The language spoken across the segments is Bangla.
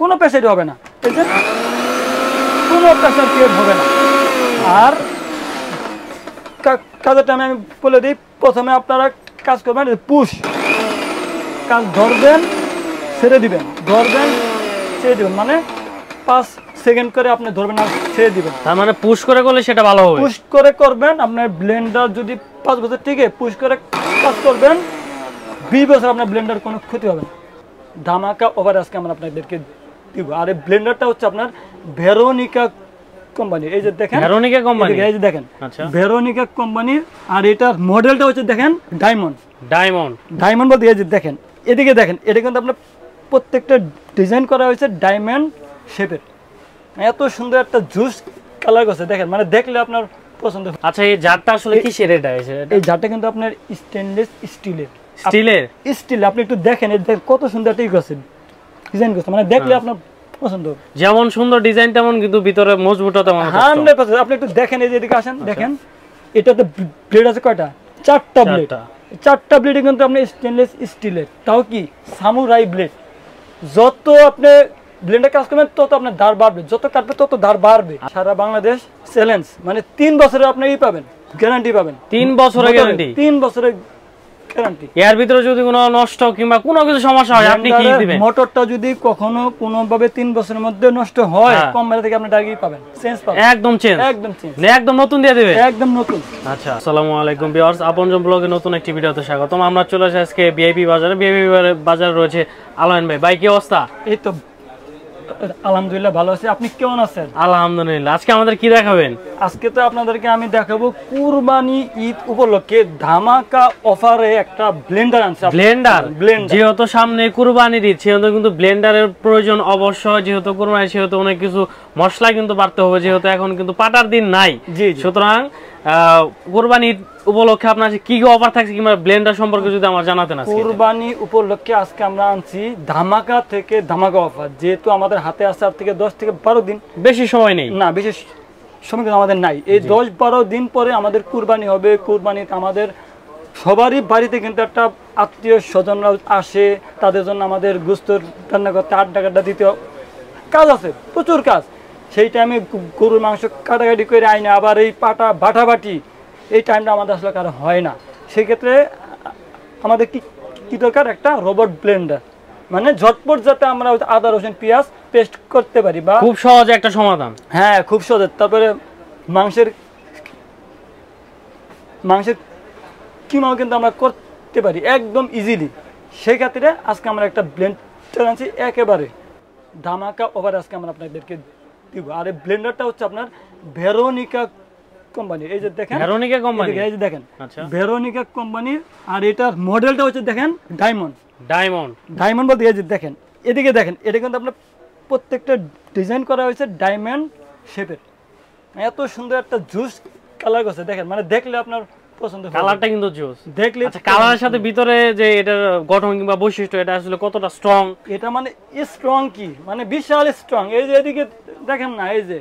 কোনো প্রেসারই হবে না, এই যে কোনো প্রেসার ক্রিয়েট হবে না। আর কাজের টাইমে আমি বলে দিই, প্রথমে আপনারা কাজ করবেন পুশ, কাজ ধরবেন ছেড়ে দিবেন, ধরবেন ছেড়ে দিবেন, মানে 5 সেকেন্ড করে আপনি ধরবেন আর ছেড়ে দিবেন। তার মানে পুশ করে করলে সেটা ভালো হবে। পুশ করে করবেন, আপনার ব্লেন্ডার যদি 5 বছর টিকে, পুশ করে কাজ করবেন 20 বছর আপনার ব্লেন্ডার কোনো ক্ষতি হবে না। ধামাকা অফার আজকে আমরা আপনাদেরকে দিব। আর এই ব্লেন্ডারটা হচ্ছে আপনার ভেরোনিকা কোম্পানির, এই যে দেখেন ভেরোনিকা কোম্পানি, এই যে দেখেন আচ্ছা ভেরোনিকা কোম্পানির। আর এটার মডেলটা হচ্ছে দেখেন ডায়মন্ড, ডায়মন্ড বলতে এই যে দেখেন, এদিকে দেখেন, এটা কিন্তু আপনার প্রত্যেকটা ডিজাইন করা হয়েছে ডায়মন্ড শেপের। এত সুন্দর একটা জুস কালার করছে দেখেন, মানে দেখলে আপনার পছন্দ। আচ্ছা, এই জারটা আসলে কিসের? এই জারটা কিন্তু আপনার স্টেনলেস স্টিলের, স্টিল। আপনি একটু দেখেন, কত সুন্দর একটা ডিজাইন করছে, মানে দেখলে আপনার পছন্দ। যেমন সুন্দর ডিজাইন তেমন কিন্তু ভিতরে মজবুতও তেমন। 100%। আপনি একটু দেখেন, এই যে এদিকে আসেন, দেখেন এটাতে ব্লেড আছে কয়টা? 4টা ব্লেড। 4টা ব্লেডে কিন্তু আপনি স্টেনলেস স্টিলের, তাও কি সামুরাই ব্লেড। যত আপনি ব্লেন্ডার কাজ করবেন তত আপনার ধার বাড়বে, যত কাটবে তত ধার বাড়বে। সারা বাংলাদেশ চ্যালেঞ্জ, মানে 3 বছরে আপনি পাবেন, গ্যারান্টি পাবেন। 3 বছরের গ্যারান্টি? 3 বছরের গ্যারান্টি। এর ভিতরে যদি কোনো নষ্ট কিংবা কোনো কিছু সমস্যা হয় আপনি কি দিবেন? মোটরটা যদি কখনো কোনোভাবে 3 বছরের মধ্যে নষ্ট হয়, কোম্পানি থেকে আপনি ডাইরেক্ট পাবেন, চেঞ্জ পাবেন, একদম চেঞ্জ, একদম চেঞ্জ, একদম নতুন দিয়ে দিবেন, একদম নতুন। আচ্ছা, আসসালামু আলাইকুম ভিউয়ার্স, আপনজন ব্লগে নতুন একটি ভিডিওতে স্বাগতম। আমরা চলে আসি আজকে ভিআইপি বাজারে। ভিআইপি বাজারে রয়েছে আলামিন ভাই। ভাই কি অবস্থা? এই তো আলহামদুলিল্লাহ ভালো আছি, আপনি কেমন আছেন? আলহামদুলিল্লাহ। আজকে আমাদের কি দেখাবেন? আজকে তো আপনাদেরকে আমি দেখাবো কুরবানি ঈদ উপলক্ষে ধামাকা অফারে একটা ব্লেন্ডার আনছে। ব্লেন্ডার যেহেতু সামনে কুরবানির ঈদ, সেহেতু কিন্তু ব্লেন্ডারের প্রয়োজন অবশ্যই। যেহেতু কুরবানি, সেহেতু অনেক কিছু মশলা কিন্তু বাড়তে হবে, যেহেতু এখন কিন্তু পাটার দিন নাই। সুতরাং কুরবানি উপলক্ষে আপনার কি কি অফার থাকছে কিংবা ব্লেন্ডার সম্পর্কে যদি আমার জানাতেন। কুরবানি উপলক্ষে আজকে আমরা আনছি ধামাকা থেকে ধামাকা অফার। যেহেতু আমাদের হাতে আছে আর থেকে 10 থেকে 12 দিন, বেশি সময় নেই, না বেশি সময় কিন্তু আমাদের নাই। এই 10-12 দিন পরে আমাদের কুরবানি হবে। কুরবানিতে আমাদের সবারই বাড়িতে কিন্তু একটা আত্মীয় স্বজনরা আসে, তাদের জন্য আমাদের গোশত রান্না করতে, আড্ডা দিতে কাজ আছে, প্রচুর কাজ। সেই টাইমে গরুর মাংস কাটাকাটি করে আইনে আবার এই বাটাবাটি, এই টাইমটা আমাদের আসলে কারো হয় না। সেক্ষেত্রে আমাদের কি দরকার? একটা রোবট ব্লেন্ডার, মানে ঝটপট যাতে আমরা আদা রসুন পেঁয়াজ পেস্ট করতে পারি, বা খুব সহজে একটা সমাধান। হ্যাঁ, খুব সহজে। তারপরে মাংসের কিমাও কিন্তু আমরা করতে পারি একদম ইজিলি। সেই ক্ষেত্রে আজকে আমরা একটা ব্লেন্ডার আনছি একেবারে ধামাকা ওভার, আজকে আমরা আপনাদেরকে দিব। আর এই ব্লেন্ডারটা হচ্ছে আপনার ভেরোনিকা কোম্পানির, এই যে দেখেন ভেরোনিকা কোম্পানি, এই যে দেখেন ভেরোনিকা কোম্পানির। আর এটার মডেলটা হচ্ছে দেখেন ডায়মন্ড বলতে এই যে দেখেন, এদিকে দেখেন, এটা কিন্তু আপনার প্রত্যেকটা ডিজাইন করা হয়েছে ডায়মন্ড শেপের। এত সুন্দর একটা জুস কালার করছে দেখেন, মানে দেখলে আপনার পছন্দ হবে। কালারটা কিন্তু জুস দেখলে। আচ্ছা, কালারের সাথে ভিতরে যে এটার গঠন কিংবা বৈশিষ্ট্য, এটা আসলে কতটা স্ট্রং? এটা মানে স্ট্রং কি, মানে বিশাল স্ট্রং। এই যে এদিকে দেখেন না, এই যে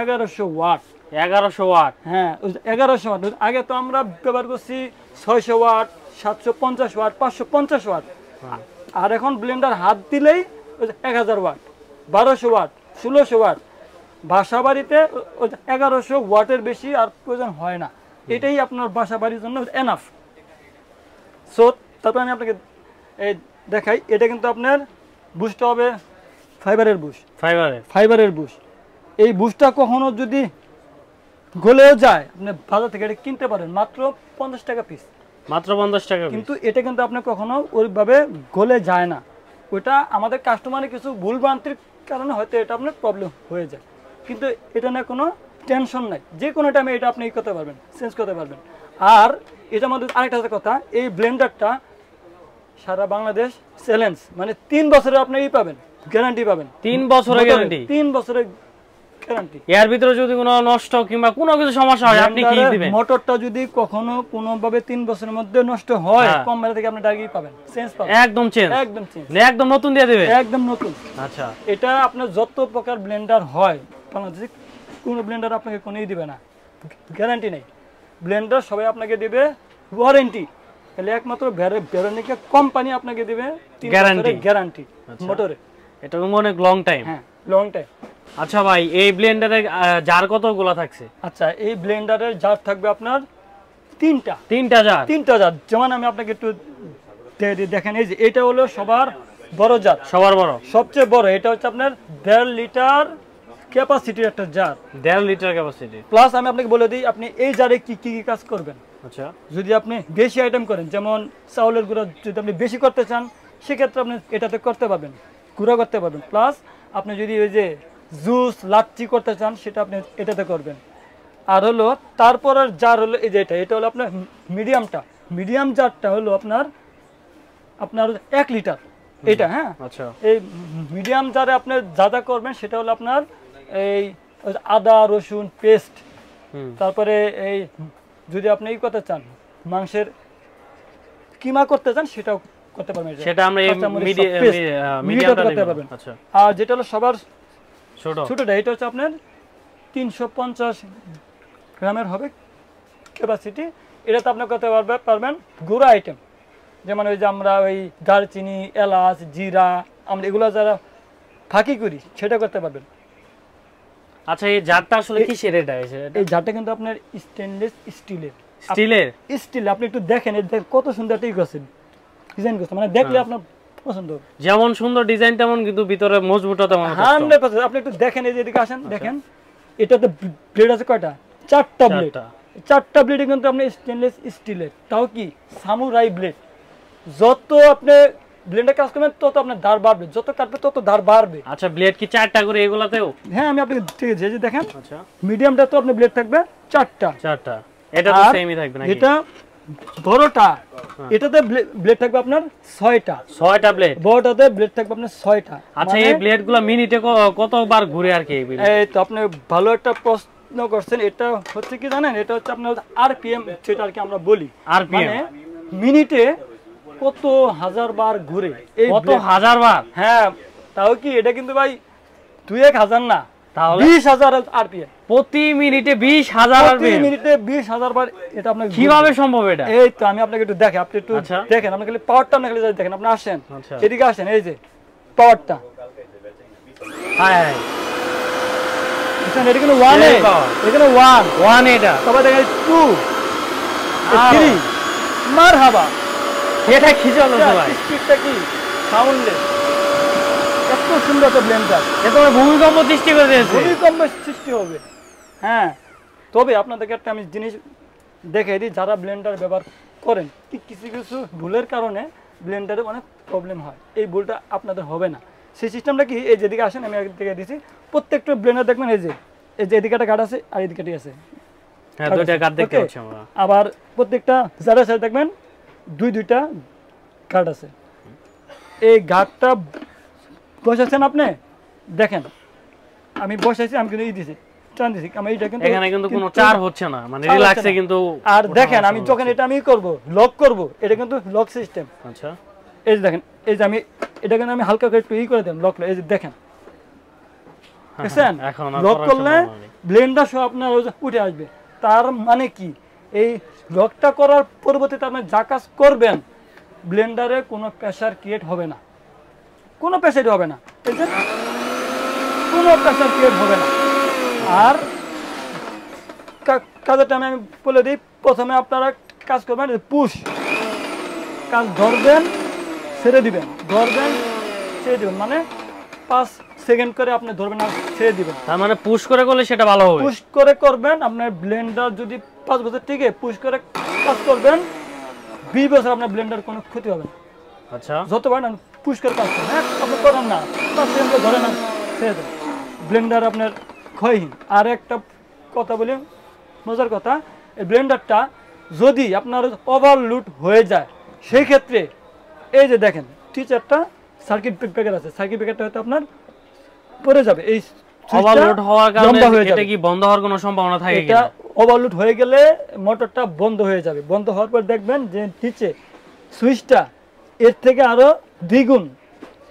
1100 ওয়াট। 1100 ওয়াট? হ্যাঁ, 1100 ওয়াট। আগে তো আমরা ব্যবহার করছি 600 ওয়াট, 750 ওয়াট, 550 ওয়াট। আর এখন ব্লেন্ডার হাত দিলেই 1000 ওয়াট, 1200 ওয়াট, 1600 ওয়াট। বাসা বাড়িতে 1100 ওয়াটের বেশি আর প্রয়োজন হয় না। এটাই আপনার বাসা বাড়ির জন্য এনাফ। সো তারপর আমি আপনাকে এই দেখাই, এটা কিন্তু আপনার বুশটা হবে ফাইবারের বুশ। এই বুশটা কখনো যদি গলেও যায়, আপনি বাজার থেকে এটা কিনতে পারেন মাত্র 50 টাকা পিস। মাত্র 50 টাকা? কিন্তু এটা কিন্তু আপনি কখনো ওইভাবে গলে যায় না। ওইটা আমাদের কাস্টমারের কিছু ভুলভ্রান্তির কারণে হয়তো এটা আপনার প্রবলেম হয়ে যায়, কিন্তু এটা না কোনো টেনশন নাই। যে কোনো টাইমে এটা আপনি করতে পারবেন, চেঞ্জ করতে পারবেন। আর এটার মধ্যে আরেকটা কথা, এই ব্লেন্ডারটা সারা বাংলাদেশ চ্যালেঞ্জ, মানে 3 বছরে আপনি পাবেন, গ্যারান্টি পাবেন। 3 বছরের গ্যারান্টি? 3 বছরের গ্যারান্টি। এর ভিতরে যদি কোনো নষ্ট কিংবা কোনো কিছু সমস্যা হয় আপনি কি দিবেন? মোটরটা যদি কখনো কোনোভাবে 3 বছরের মধ্যে নষ্ট হয়, কোম্পানি থেকে আপনি ডাইরেক্ট পাবেন, চেঞ্জ পাবেন, একদম চেঞ্জ, একদম চেঞ্জ, একদম নতুন দিয়ে দিবেন, একদম নতুন। আচ্ছা, এটা আপনার যত প্রকার ব্লেন্ডার হয় বাংলাদেশে, কোনো ব্লেন্ডার আপনাকে কোনোই দিবে না, গ্যারান্টি নেই। ব্লেন্ডার সবাই আপনাকে দিবে ওয়ারেন্টি, তাহলে একমাত্র ভেরোনিকা কোম্পানি আপনাকে দিবে 3 বছরের গ্যারান্টি মোটরে। এটা অনেক লং টাইম। হ্যাঁ লং টাইম। আচ্ছা ভাই, এই ব্লেন্ডারে জার কতগুলো থাকছে? আচ্ছা, এই ব্লেন্ডারের জার থাকবে আপনার তিনটা জার। যেমন আমি আপনাকে একটু দেখেন, এই যে এটা হলো সবার বড় জার, সবার বড়, সবচেয়ে বড়। এটা হচ্ছে আপনার 1.5 লিটার ক্যাপাসিটির একটা জার, 1.5 লিটার ক্যাপাসিটি। প্লাস আমি আপনাকে বলে দিই আপনি এই জারে কি কি কাজ করবেন। আচ্ছা, যদি আপনি বেশি আইটেম করেন, যেমন চাউলের গুঁড়া যদি আপনি বেশি করতে চান, সেক্ষেত্রে আপনি এটাতে করতে পারবেন, গুঁড়া করতে পারবেন। প্লাস আপনি যদি ওই যে জুস লাচ্ছি করতে চান, সেটা আপনি এটাতে করবেন। আর হলো তারপরের জার হলো এই যে এটা হলো আপনার মিডিয়াম জারটা হলো আপনার 1 লিটার এটা। হ্যাঁ, আচ্ছা, এই মিডিয়াম জারে আপনি যা যা করবেন সেটা হলো আপনার এই আদা রসুন পেস্ট, তারপরে এই যদি আপনি এই করতে চান মাংসের কিমা করতে চান, সেটাও করতে পারবেন। সেটা আমরা মিডিয়ামটা করতে পারবেন। আচ্ছা, আর যেটা হলো সবার ছোটটা, এটা হচ্ছে আপনার 350 গ্রামের হবে ক্যাপাসিটি। এটাতে আপনি করতে পারবেন গুঁড়া আইটেম, যেমন ওই যে আমরা ওই দারচিনি, এলাচ, জিরা, আমরা এগুলো যারা ফাঁকি করি, সেটা করতে পারবেন। আচ্ছা, এই জারটা আসলে কিসের? এই জারটা কিন্তু আপনার স্টেনলেস স্টিলের। স্টিল আপনি একটু দেখেন, কত সুন্দর একটা ডিজাইন করছে, মানে দেখলে আপনার পছন্দ হবে। যেমন সুন্দর ডিজাইন তেমন কিন্তু ভিতরে মজবুত তেমন 100%। আপনি একটু দেখেন, এই যে এদিকে আসেন, দেখেন এটাতে ব্লেড আছে কয়টা? 4টা ব্লেড। 4টা ব্লেডে কিন্তু আপনি স্টেনলেস স্টিলের, তাও কি সামুরাই ব্লেড। যত আপনি ব্লেন্ডে কাজ করবেন তত আপনার ধার বাড়বে, যত কাটবে তত ধার বাড়বে। আচ্ছা, ব্লেড কি 4টা করে এগুলাতেও? হ্যাঁ, আমি আপনাকে ঠিক আছে, এই যে দেখেন। আচ্ছা, মিডিয়ামটা তো আপনি ব্লেড থাকবে 4টা। এটা তো সেমই থাকবে নাকি? এটা বড়টা, এটাতে ব্লেড থাকবে আপনার 6টা ব্লেড। বড়টাতে ব্লেড থাকবে আপনার 6টা। আচ্ছা, এই ব্লেডগুলো মিনিটে কতবার ঘুরে আর কি? এই তো আপনি ভালো একটা প্রশ্ন করছেন। এটা হচ্ছে কি জানেন, এটা হচ্ছে আপনার আরপিএম, যেটা আর কি আমরা বলি। আরপিএম মানে মিনিটে কত হাজার বার ঘুরে। এই কত হাজার বার? হ্যাঁ, তাও কি এটা কিন্তু ভাই 2-1000 না, তাহলে 20,000 আরপিএম প্রতি মিনিটে। 20,000 প্রতি মিনিটে 20,000 বার। এটা আপনার কিভাবে সম্ভব? এটা এই তো আমি আপনাকে একটু দেখে, আপনি একটু দেখেন, আপনি খালি পাওয়ারটা না খালি দেখেন। আপনি আসেন, এদিকে আসেন, এই যে পাওয়ারটা। হ্যাঁ, এটা কিন্তু 1 এখানে 1 এটা, তবে দেখেন 2 3 মারহাবা। এটা কি চলো ভাই, স্পিডটা কি সাউন্ডলেস, এত সুন্দর একটা ব্লেন্ডার। এটা ভূমিকম্প সৃষ্টি করে দিয়েছে, ভূমিকম্প সৃষ্টি হবে। হ্যাঁ, তবে আপনাদেরকে একটা আমি জিনিস দেখাই দিই, যারা ব্লেন্ডার ব্যবহার করেন, কিছু কিছু ভুলের কারণে ব্লেন্ডারে অনেক প্রবলেম হয়। এই ভুলটা আপনাদের হবে না। সেই সিস্টেমটা কি, এই যেদিকে আসেন আমি দেখে দিয়েছি, প্রত্যেকটা ব্লেন্ডার দেখবেন এই যে এদিকে একটা গার্ড আছে আর এদিকে আছে। হ্যাঁ, দুইটা গার্ড দেখতে পাচ্ছি আমরা। আবার প্রত্যেকটা যারা সাথে দেখবেন দুইটা গার্ড আছে। এই গার্ডটা বসাচ্ছেন আপনি, দেখেন আমি বসাইছি, আমি কিন্তু দিছি টান দিছি, আমি এটা কিন্তু এখানে কিন্তু কোনো চার হচ্ছে না, মানে রিল্যাক্সে কিন্তু। আর দেখেন আমি যখন এটা আমি করব, লক করব, এটা কিন্তু লক সিস্টেম। আচ্ছা, এই যে দেখেন, এই যে আমি এটা কিন্তু আমি হালকা করে একটু করে দেন, লক। এই যে দেখেন, দেখছেন, লক করলে ব্লেন্ডার সহ আপনার উঠে আসবে। তার মানে কি, এই লকটা করার পরবর্তীতে আপনি যা কাজ করবেন, ব্লেন্ডারে কোনো প্রেসার ক্রিয়েট হবে না, কোনো প্রেসার হবে না, এই যে কোনো প্রেসার ক্রিয়েট হবে না। আর কাজের টাইমে আমি বলে দিই, প্রথমে আপনারা কাজ করবেন পুশ, কাজ ধরবেন ছেড়ে দিবেন, ধরবেন ছেড়ে দিবেন, মানে 5 সেকেন্ড করে আপনি ধরবেন আর ছেড়ে দিবেন। তার মানে পুশ করে করলে সেটা ভালো হবে। পুশ করে করবেন, আপনার ব্লেন্ডার যদি 5 বছর টিকে, পুশ করে কাজ করবেন 20 বছর আপনার ব্লেন্ডার কোনো ক্ষতি হবে না। আচ্ছা, যতবার না পুশ করে কাজ করবেন, হ্যাঁ আপনি করেন না 5 সেকেন্ড করে ধরেন না ছেড়ে দেন, ব্লেন্ডার আপনার ক্ষয়হীন। আর একটা কথা বলি, মজার কথা, এই ব্লেন্ডারটা যদি আপনার ওভারলোড হয়ে যায়, সেই ক্ষেত্রে এই যে দেখেন টিচারটা সার্কিট ব্রেকার আছে, সার্কিট ব্রেকারটা হয়তো আপনার পড়ে যাবে। এই ওভারলোড হওয়ার কারণে এটা কি বন্ধ হওয়ার কোনো সম্ভাবনা থাকে কিনা? এটা ওভারলোড হয়ে গেলে মোটরটা বন্ধ হয়ে যাবে। বন্ধ হওয়ার পর দেখবেন যে নিচে সুইচটা এর থেকে আরো দ্বিগুণ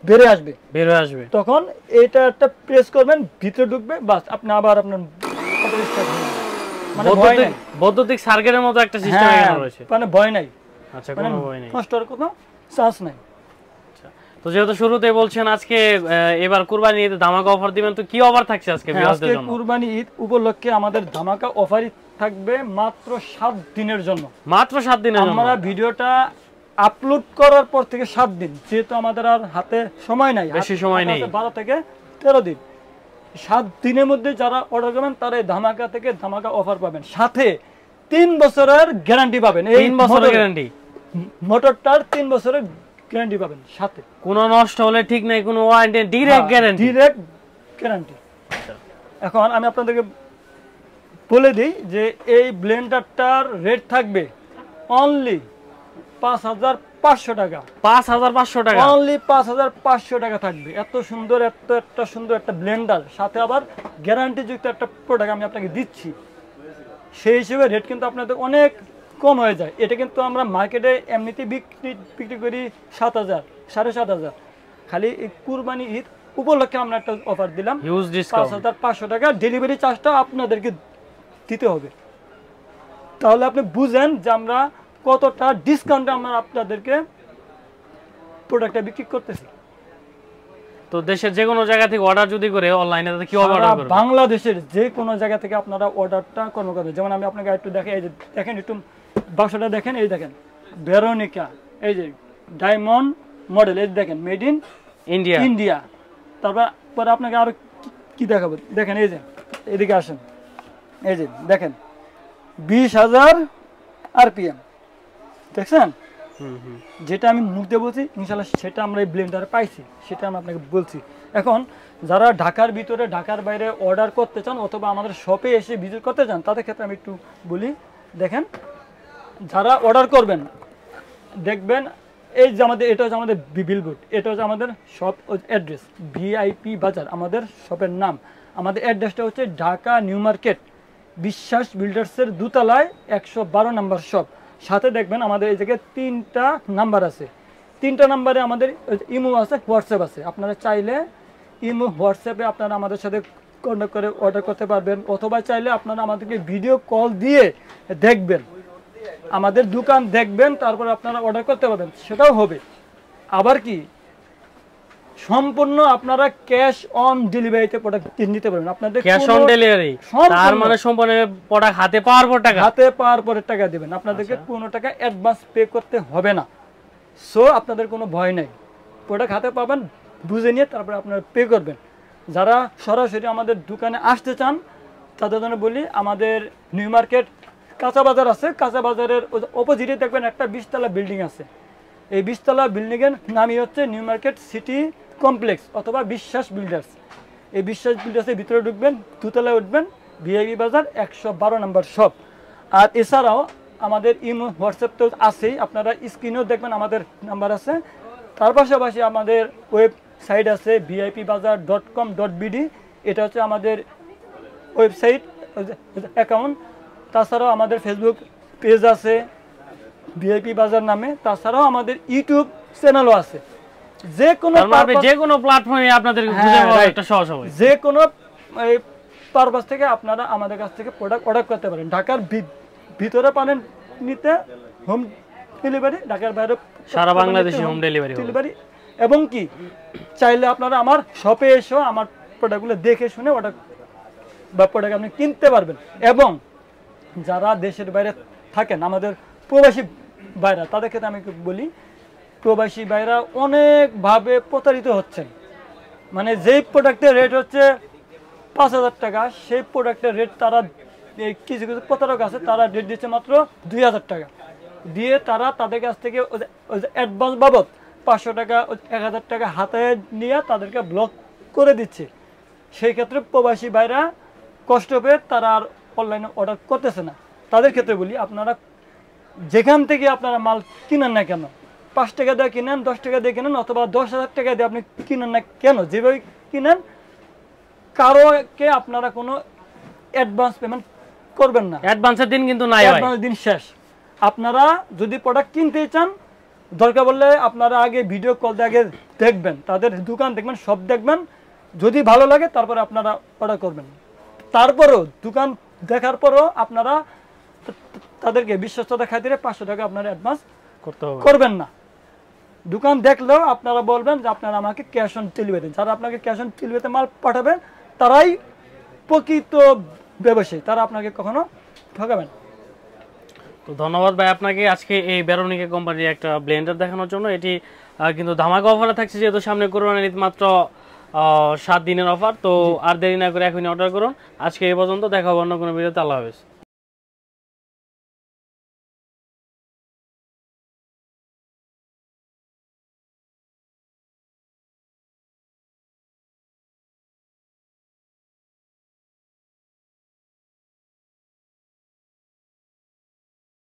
বেড়ে আসবে, তখন এটা একটা প্রেস করবেন, ভিতরে ঢুকবে, বাস আপনি আবার আপনার মোটর স্টার্ট হবে। মানে বৈদ্যুতিক সার্কিটের মতো একটা সিস্টেম এখানে রয়েছে, মানে ভয় নাই। আচ্ছা, কোনো ভয় নাই, নষ্ট হওয়ার কোনো চান্স নাই। তো তো যেহেতু শুরুতেই বলছেন আজকে এবার কুরবানি ঈদে ধামাকা অফার দিবেন, তো কি অফার থাকছে আজকে ভিউয়ারদের জন্য? আজকে কুরবানি ঈদ উপলক্ষে আমাদের ধামাকা অফারই থাকবে মাত্র 7 দিনের জন্য। মাত্র 7 দিনের জন্য? আমরা ভিডিওটা আপলোড করার পর থেকে 7 দিন, যেহেতু আমাদের আর হাতে সময় নাই, বেশি সময় নেই, 12 থেকে 13 দিন। 7 দিনের মধ্যে যারা অর্ডার করবেন তারা এই ধামাকা থেকে ধামাকা অফার পাবেন, সাথে 3 বছরের গ্যারান্টি পাবেন। 3 বছরের গ্যারান্টি, মোটরটার 3 বছরের গ্যারান্টি পাবেন, সাথে কোনো নষ্ট হলে ঠিক নাই, কোনো warranty, direct guarantee, direct guarantee. এখন আমি আপনাদেরকে বলে দিই যে এই ব্লেন্ডারটার রেট থাকবে অনলি 5500 টাকা। 5500 টাকা, অনলি 5500 টাকা থাকবে। এত সুন্দর, একটা সুন্দর একটা ব্লেন্ডার, সাথে আবার গ্যারান্টি যুক্ত একটা প্রোডাক্ট আমি আপনাকে দিচ্ছি। সেই হিসেবে রেট কিন্তু আপনাদের অনেক কম হয়ে যায়। এটা কিন্তু আমরা মার্কেটে এমনিতে বিক্রি করি 7000, 7500। খালি এই কুরবানি ঈদ উপলক্ষে আমরা একটা অফার দিলাম, হিউজ ডিসকাউন্ট, 5500 টাকা। ডেলিভারি চার্জটা আপনাদেরকে দিতে হবে। তাহলে আপনি বুঝেন যে আমরা কতটা ডিসকাউন্টে আমরা আপনাদেরকে প্রোডাক্টটা বিক্রি করতেছি। তো দেশের যে কোনো জায়গা থেকে অর্ডার যদি করে অনলাইনে, তাহলে কি অর্ডার করবে? বাংলাদেশের যে কোনো জায়গা থেকে আপনারা অর্ডারটা করতে পারবেন। যেমন আমি আপনাকে একটু দেখাই, এই যে দেখেন, একটু বাক্সটা দেখেন, এই দেখেন ভেরোনিকা, এই যে ডায়মন্ড মডেল, এই দেখেন মেড ইন ইন্ডিয়া, ইন্ডিয়া। তারপর আপনাকে আরো কি দেখাবো, দেখেন এই যে এদিকে আসেন, এই যে দেখেন 20000 RPM, দেখছেন? যেটা আমি মুখ দিয়ে বলছি ইনশাল্লাহ সেটা আমরা এই ব্লেন্ডারে পাইছি, সেটা আমি আপনাকে বলছি। এখন যারা ঢাকার ভিতরে, ঢাকার বাইরে অর্ডার করতে চান অথবা আমাদের শপে এসে ভিজিট করতে চান, তাদের ক্ষেত্রে আমি একটু বলি। দেখেন, যারা অর্ডার করবেন দেখবেন এই যে আমাদের, এটা হচ্ছে আমাদের বিলবোর্ড, এটা হচ্ছে আমাদের শপ অ্যাড্রেস, ভিআইপি বাজার আমাদের শপের নাম। আমাদের অ্যাড্রেসটা হচ্ছে ঢাকা নিউ মার্কেট, বিশ্বাস বিল্ডার্সের দোতলায় 112 নম্বর শপ। সাথে দেখবেন আমাদের এই জায়গায় 3টা নাম্বার আছে। 3টা নাম্বারে আমাদের ইমো আছে, হোয়াটসঅ্যাপ আছে। আপনারা চাইলে ইমো, হোয়াটসঅ্যাপে আপনারা আমাদের সাথে কন্ট্যাক্ট করে অর্ডার করতে পারবেন, অথবা চাইলে আপনারা আমাদেরকে ভিডিও কল দিয়ে দেখবেন, আমাদের দোকান দেখবেন, তারপর আপনারা অর্ডার করতে পারবেন, সেটাও হবে। আবার কি সম্পূর্ণ আপনারা ক্যাশ অন ডেলিভারিতে প্রোডাক্ট নিতে পারবেন। আপনাদের ক্যাশ অন ডেলিভারি, তার মানে সম্পূর্ণ প্রোডাক্ট হাতে পাওয়ার পর টাকা, হাতে পাওয়ার পরে টাকা দিবেন। আপনাদেরকে কোনো টাকা অ্যাডভান্স পে করতে হবে না। সো আপনাদের কোনো ভয় নাই, প্রোডাক্ট হাতে পাবেন, বুঝে নিয়ে তারপরে আপনারা পে করবেন। যারা সরাসরি আমাদের দোকানে আসতে চান তাদের জন্য বলি, আমাদের নিউ মার্কেট কাঁচা বাজার আছে, কাঁচা বাজারের অপোজিটে দেখবেন একটা 20 তলা বিল্ডিং আছে। এই 20 তলা বিল্ডিংয়ের নামই হচ্ছে নিউ মার্কেট সিটি কমপ্লেক্স অথবা বিশ্বাস বিল্ডার্স। এই বিশ্বাস বিল্ডার্সের ভিতরে ঢুকবেন, দোতলায় উঠবেন, ভিআইপি বাজার 112 নম্বর শপ। আর এছাড়াও আমাদের ইমো, হোয়াটসঅ্যাপ তো আছেই, আপনারা স্ক্রিনেও দেখবেন আমাদের নাম্বার আছে। তার পাশাপাশি আমাদের ওয়েবসাইট আছে vipbazar.com.bd, এটা হচ্ছে আমাদের ওয়েবসাইট অ্যাকাউন্ট। তাছাড়াও আমাদের ফেসবুক পেজ আছে ভিআইপি বাজার নামে। তাছাড়াও আমাদের ইউটিউব চ্যানেলও আছে। যে কোনো প্ল্যাটফর্মে আপনাদেরকে খুঁজে পাওয়া একটা সহজ হবে। যে কোনো পারপাস থেকে আপনারা আমাদের কাছ থেকে প্রোডাক্ট অর্ডার করতে পারেন। ঢাকার ভিতরে পারেন নিতে হোম ডেলিভারি, ঢাকার বাইরে সারা বাংলাদেশে হোম ডেলিভারি। এবং কি চাইলে আপনারা আমার শপে এসেও আমার প্রোডাক্টগুলো দেখে শুনে অর্ডার বা প্রোডাক্ট আপনি কিনতে পারবেন। এবং যারা দেশের বাইরে থাকেন, আমাদের প্রবাসী ভাইরা, তাদের ক্ষেত্রে আমি বলি, প্রবাসী ভাইরা অনেকভাবে প্রতারিত হচ্ছেন। মানে যেই প্রোডাক্টের রেট হচ্ছে 5000 টাকা, সেই প্রোডাক্টের রেট তারা, কিছু কিছু প্রতারক আছে, তারা রেট দিচ্ছে মাত্র 2000 টাকা দিয়ে। তারা তাদের কাছ থেকে অ্যাডভান্স বাবদ 500 টাকা, 1000 টাকা হাতে নিয়ে তাদেরকে ব্লক করে দিচ্ছে। সেই ক্ষেত্রে প্রবাসী ভাইরা কষ্ট পেয়ে তারা আর অনলাইনে অর্ডার করতেছে না। তাদের ক্ষেত্রে বলি, আপনারা যেখান থেকে আপনারা মাল কিনেন না কেন, 5 টাকা দিয়ে কিনেন, 10 টাকা দিয়ে কিনেন, অথবা 10,000 টাকা দিয়ে আপনি কিনেন না কেন, যেভাবে কিনেন, কারোকে আপনারা কোনো অ্যাডভান্স পেমেন্ট করবেন না। অ্যাডভান্সের দিন কিন্তু নাই, অ্যাডভান্স দিন শেষ। আপনারা যদি প্রোডাক্ট কিনতে চান, দরকার বললে আপনারা আগে ভিডিও কল দিয়ে আগে দেখবেন, তাদের দোকান দেখবেন, সব দেখবেন, যদি ভালো লাগে তারপরে আপনারা অর্ডার করবেন। তারপরেও দোকান দেখার পরেও আপনারা তাদেরকে বিশ্বস্ততা খাতিরে 500 টাকা আপনারা অ্যাডভান্স করবেন না। দোকান দেখলেও আপনারা বলবেন যে আপনারা আমাকে ক্যাশ অন ডেলিভারি, যারা আপনাকে ক্যাশ অন ডেলিভারিতে মাল পাঠাবেন তারাই প্রকৃত ব্যবসায়ী, তারা আপনাকে কখনো ঠকাবেন। তো ধন্যবাদ ভাই আপনাকে আজকে এই ভেরোনিকা কোম্পানির একটা ব্লেন্ডার দেখানোর জন্য। এটি কিন্তু ধামাকা অফারে থাকছে, যেহেতু সামনে কোরবানির ঈদ, মাত্র 7 দিনের অফার। তো আর দেরি না করে এখনই অর্ডার করুন। আজকে এই পর্যন্ত, দেখা হবে অন্য কোনো ভিডিওতে। আল্লাহ হাফেজ।